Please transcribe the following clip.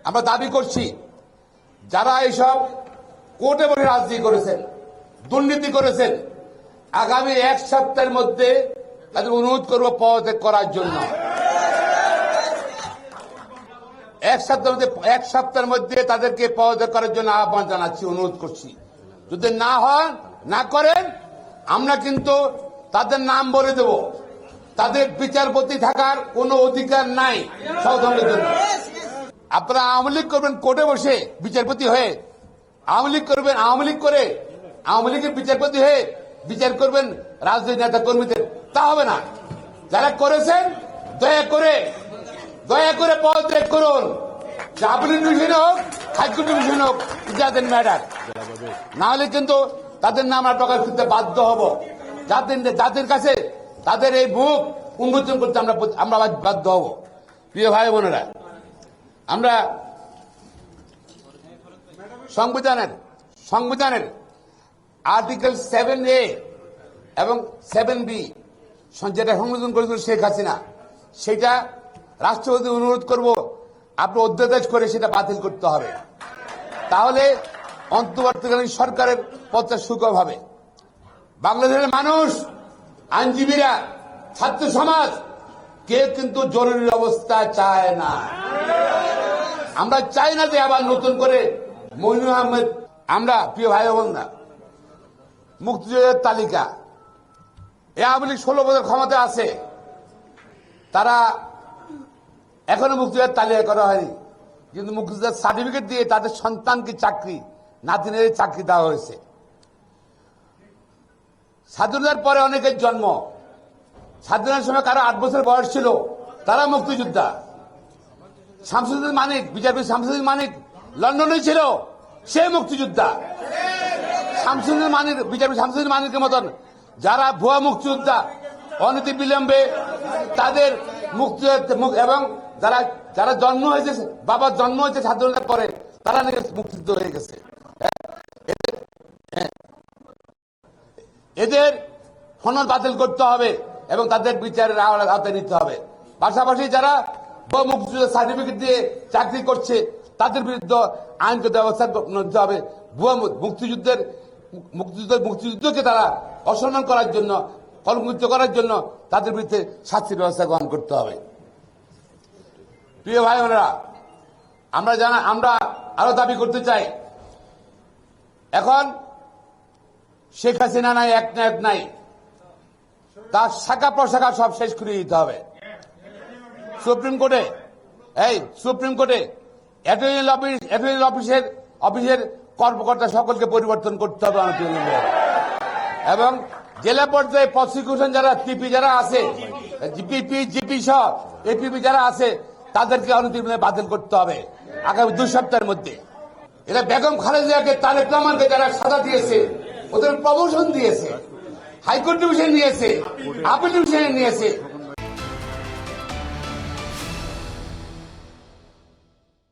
আমরা দাবি করছি যারা এইসব কোর্টে বসে রাজনীতি করেছেন, দুর্নীতি করেছেন, আগামী এক সপ্তাহের মধ্যে তাদের অনুরোধ করব পদত্যাগ করার জন্য। এক সপ্তাহের মধ্যে তাদেরকে পদত্যাগ করার জন্য আহ্বান জানাচ্ছি, অনুরোধ করছি। যদি না হন, না করেন, আমরা কিন্তু তাদের নাম বলে দেব। তাদের বিচারপতি থাকার কোনো অধিকার নাই সংবিধানের জন্য। আপনারা আওয়ামী লীগ করবেন কোর্টে বসে বিচারপতি হয়ে, আওয়ামী লীগ করবেন, আওয়ামী লীগ করে আওয়ামী লীগের বিচারপতি হয়ে বিচার করবেন রাজনৈতিক নেতা কর্মীদের, তা হবে না। যারা করেছেন দয়া করে পদত্যাগ করুন। আপিল ডিভিশন হোক, হাইকোর্ট ডিভিশন হোক, যাদের ম্যাটার, না হলে কিন্তু তাদের নাম আমরা প্রকাশ করতে বাধ্য হব। যাদের কাছে তাদের এই মুখ উন্মোচন করতে আমরা বাধ্য হব। প্রিয় ভাই বোনেরা, আমরা সংবিধানের আর্টিকেল 7A এবং 7B যেটা সংশোধন করেছিল শেখ হাসিনা, সেটা রাষ্ট্রপতি অনুরোধ করব আপনি অধ্যাদেশ করে সেটা বাতিল করতে হবে। তাহলে অন্তর্বর্তীকালীন সরকারের পথটা সুগম হবে। বাংলাদেশের মানুষ, আইনজীবীরা, ছাত্র সমাজ কেউ কিন্তু জরুরি অবস্থা চায় না। আমরা চাই না যে আবার নতুন করে মইনুল আহমেদ। আমরা প্রিয় ভাই বোনরা, মুক্তিযোদ্ধার তালিকা, এ আওয়ামী লীগ 16 বছর ক্ষমতা আছে, তারা এখনো মুক্তিযোদ্ধার তালিকা করা হয়নি, কিন্তু মুক্তিযোদ্ধার সার্টিফিকেট দিয়ে তাদের সন্তানকে চাকরি, নাতিনের চাকরি দেওয়া হয়েছে। স্বাধীনতার পরে অনেকের জন্ম, স্বাধীনতার সময় কারো 8 বছর বয়স ছিল, তারা মুক্তিযোদ্ধা। শামসুদ্দিন মানিক, বিচারপতি শামসুদ্দিন মানিক লন্ডনে ছিল, সে মুক্তিযোদ্ধা। শামসুদ্দিন মানিক, বিচারপতি শামসুদ্দিন মানিকের মতন যারা ভুয়া মুক্তিযোদ্ধা, অনতি বিলম্বে তাদের মুক্তিযোদ্ধা এবং যারা জন্ম হয়েছে, বাবার জন্ম হয়েছে স্বাধীনতার পরে, তারা নাকি মুক্তিযুদ্ধ হয়ে গেছে। এদের সনদ বাতিল করতে হবে এবং তাদের বিচারের আওতায় নিতে হবে। পাশাপাশি যারা মুক্তিযুদ্ধের সার্টিফিকেট দিয়ে চাকরি করছে, তাদের বিরুদ্ধে আইনগত ব্যবস্থা নিতে হবে। ভুয়া মুক্তিযুদ্ধকে তারা অসম্মান করার জন্য, কলঙ্কিত করার জন্য তাদের বিরুদ্ধে শাস্তির ব্যবস্থা গ্রহণ করতে হবে। প্রিয় ভাই বোনেরা, আমরা আরো দাবি করতে চাই, এখন শেখ হাসিনা নাই, একনায়ক নাই, তার শাখা প্রশাখা সব শেষ করে দিতে হবে। সুপ্রিম কোর্টে অ্যাটর্নি অফিসের কর্মকর্তা সকলকে পরিবর্তন করতে হবে এবং জেলা পর্যায়ে প্রসিকিউশন যারা টিপি যারা আছে, জিপি সহ এপিপি যারা আছে, তাদেরকে অনতিবিলম্বে বাতিল করতে হবে আগামী 2 সপ্তাহের মধ্যে। এরা বেগম খালেদাকে, তারেক রহমানকে যারা সাজা দিয়েছে, ওদের প্রমোশন দিয়েছে, হাইকোর্ট ডিভিশন নিয়েছে, আপিল ডিভিশনে নিয়েছে,